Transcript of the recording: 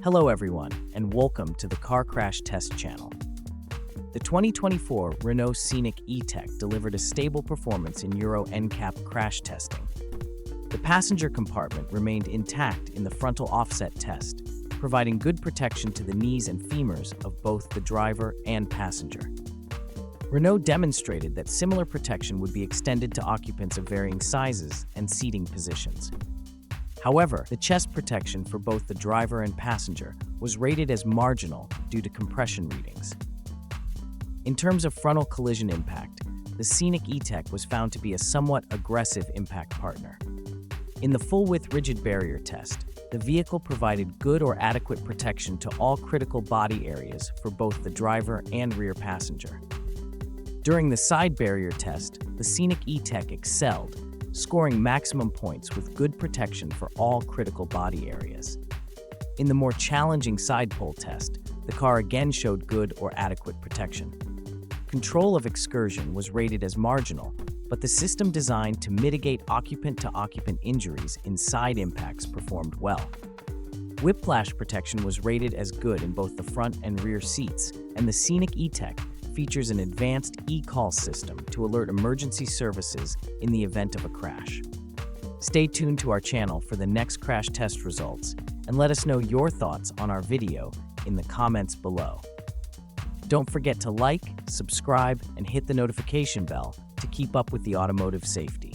Hello everyone, and welcome to the Car Crash Test Channel. The 2024 Renault Scenic E-Tech delivered a stable performance in Euro NCAP crash testing. The passenger compartment remained intact in the frontal offset test, providing good protection to the knees and femurs of both the driver and passenger. Renault demonstrated that similar protection would be extended to occupants of varying sizes and seating positions. However, the chest protection for both the driver and passenger was rated as marginal due to compression readings. In terms of frontal collision impact, the Scenic E-Tech was found to be a somewhat aggressive impact partner. In the full-width rigid barrier test, the vehicle provided good or adequate protection to all critical body areas for both the driver and rear passenger. During the side barrier test, the Scenic E-Tech excelled, scoring maximum points with good protection for all critical body areas. In the more challenging side pole test, the car again showed good or adequate protection. Control of excursion was rated as marginal, but the system designed to mitigate occupant-to-occupant injuries in side impacts performed well. Whiplash protection was rated as good in both the front and rear seats, and the Scenic E-Tech features an advanced eCall system to alert emergency services in the event of a crash. Stay tuned to our channel for the next crash test results, and let us know your thoughts on our video in the comments below. Don't forget to like, subscribe, and hit the notification bell to keep up with the automotive safety.